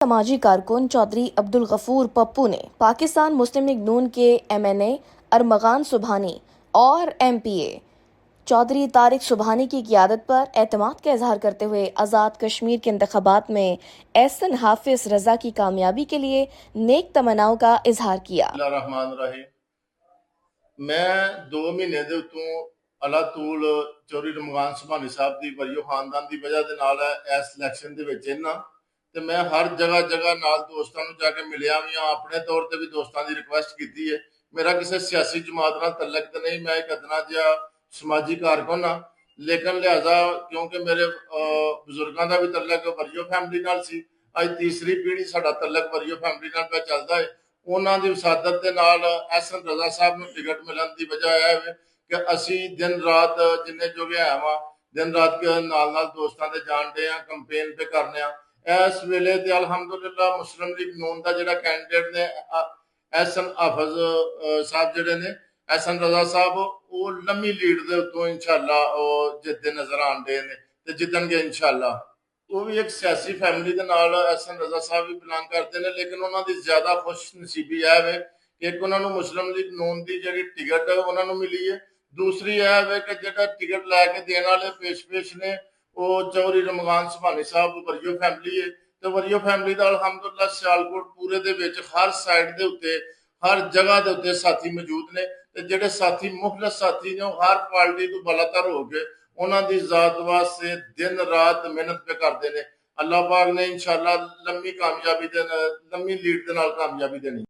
समाजी कारकुन चौधरी अब्दुल गफूर पप्पू ने पाकिस्तान मुस्लिम लीग नून के MNA अरमगान सुबहानी और MPA चौधरी तारिक सुबहानी की क़ियादत पर एतमाद का इजहार करते हुए आज़ाद कश्मीर के इंतखाबात में एहसन हाफिज रजा की कामयाबी के लिए नेक तमन्नाओं का इजहार किया। मैं 2 महीने ਦੇ ਉਤੋਂ ਅਲਾ ਤੂਲ ਚੌਧਰੀ ਰਮਗਾਨ ਸੁਭਾਨੀ ਸਾਹਿਬ ਦੀ ਵਰੀਓ ਖਾਨਦਾਨ ਦੀ ਵਜ੍ਹਾ ਦੇ ਨਾਲ ਇਸ ਇਲੈਕਸ਼ਨ ਦੇ ਵਿੱਚ ਇਹਨਾਂ ਤੇ ਮੈਂ ਹਰ ਜਗ੍ਹਾ ਨਾਲ ਦੋਸਤਾਂ ਨੂੰ ਜਾ ਕੇ ਮਿਲਿਆ ਵੀ ਆ, ਆਪਣੇ ਤੌਰ ਤੇ ਵੀ ਦੋਸਤਾਂ ਦੀ ਰਿਕੁਐਸਟ ਕੀਤੀ ਹੈ। ਮੇਰਾ ਕਿਸੇ ਸਿਆਸੀ ਜਮਾਤ ਨਾਲ ਤਲਕ ਤੇ ਨਹੀਂ, ਮੈਂ ਇੱਕ ਅਦਨਾ ਜਿਹਾ ਸਮਾਜੀ ਕਾਰਕੁਨ ਆ, ਲੇਕਿਨ ਲਿਹਾਜ਼ਾ ਕਿਉਂਕਿ ਮੇਰੇ ਬਜ਼ੁਰਗਾਂ ਦਾ ਵੀ ਤਲਕ ਵਰੀਓ ਫੈਮਿਲੀ ਨਾਲ ਸੀ, ਅੱਜ ਤੀਸਰੀ ਪੀੜ੍ਹੀ ਸਾਡਾ ਤਲਕ ਵਰੀਓ ਫੈਮਿਲੀ ਨਾਲ ਪਿਆ ਚੱਲਦਾ ਹੈ। ਉਹਨਾਂ ਦੀ ਵਸਾਦਤ ਦੇ ਨਾਲ ਐਸਐਨ ਰਜ਼ਾ ਸਾਹਿਬ ਨੂੰ ਟਿਕਟ ਮਿਲਣ ਦੀ ਵਜ੍ਹਾ ਇਹ ਹੈ ਕਿ ਅਸੀਂ ਦਿਨ ਰਾਤ ਜਿੰਨੇ ਜੋਗੇ ਹੈ ਵਾ ਦਿਨ ਰਾਤ ਨਾਲ ਦੋਸਤਾਂ ਦੇ ਜਾਣਦੇ ਆ, ਕੰਪੇਨ ਤੇ ਕਰਨੇ ਆ। ਇਸ ਵੇਲੇ ਤੇ ਅਲਹਮਦੁਲਿਲਾ ਮੁਸਲਿਮ ਲੀਗ ਨੂਨ ਦਾ ਜਿਹੜਾ ਕੈਂਡੀਡੇਟ ਨੇ ਐਸਐਨ ਹਾਫਿਜ਼ ਸਾਹਿਬ ਜਿਹੜੇ ਨੇ ਐਸਐਨ ਰਜ਼ਾ ਸਾਹਿਬ, ਉਹ ਲੰਮੀ ਲੀਡ ਦੇ ਉੱਤੋਂ ਇਨਸ਼ਾਅੱਲਾ ਉਹ ਜਿੱਤਦੇ ਨਜ਼ਰ ਆਉਂਦੇ ਨੇ ਤੇ ਜਿੱਤਣਗੇ ਇਨਸ਼ਾਅੱਲਾ। ਉਹ ਵੀ ਇੱਕ ਸਿਆਸੀ ਫੈਮਿਲੀ ਦੇ ਨਾਲ ਐਸਐਨ ਰਜ਼ਾ ਸਾਹਿਬ ਵੀ ਬਿਲੋਂਗ ਕਰਦੇ ਨੇ, ਲੇਕਿਨ ਉਹਨਾਂ ਦੀ ਜ਼ਿਆਦਾ ਖੁਸ਼ ਨਸੀਬੀ ਇਹ ਵੇ ਕਿ ਇੱਕ ਉਹਨਾਂ ਨੂੰ ਮੁਸਲਿਮ ਲੀਗ ਨੂਨ ਦੀ ਜਿਹੜੀ ਟਿਕਟ ਉਹਨਾਂ ਨੂੰ ਮਿਲੀ ਹੈ, ਦੂਸਰੀ ਇਹ ਵੇ ਕਿ ਜਿਹੜਾ ਟਿਕਟ ਲੈ ਕੇ ਦੇਣ ਵਾਲੇ ਪੇਸ਼ ਨੇ ਉਹ ਚੌਧਰੀ ਰਮਗਾਨ ਸੁਭਾਨੀ ਸਾਹਿਬ ਵਰੀਓ ਫੈਮਿਲੀ ਹੈ। ਤੇ ਵਰੀਓ ਫੈਮਿਲੀ ਦਾ ਅਲਹਮਦੁਲਿਲਾ ਸਿਆਲਕੋਟ ਪੂਰੇ ਦੇ ਵਿੱਚ ਹਰ ਸਾਈਡ ਦੇ ਉੱਤੇ ਹਰ ਜਗ੍ਹਾ ਦੇ ਉੱਤੇ ਸਾਥੀ ਮੌਜੂਦ ਨੇ ਤੇ ਜਿਹੜੇ ਸਾਥੀ ਮੁਖਲਸ ਸਾਥੀ ਨੇ ਉਹ ਹਰ ਪਾਰਟੀ ਤੋਂ ਬਲਾਤਰ ਹੋ ਕੇ ਉਹਨਾਂ ਦੀ ਜ਼ਾਤ ਵਾਸਤੇ ਦਿਨ ਰਾਤ ਮਿਹਨਤ पे ਕਰਦੇ ਨੇ। ਅੱਲਾਹ ਪਾਕ ਨੇ ਇਨਸ਼ਾਅੱਲਾ ਲੰਮੀ ਲੀਡ ਦੇ ਨਾਲ ਕਾਮਯਾਬੀ ਦੇਣੀ।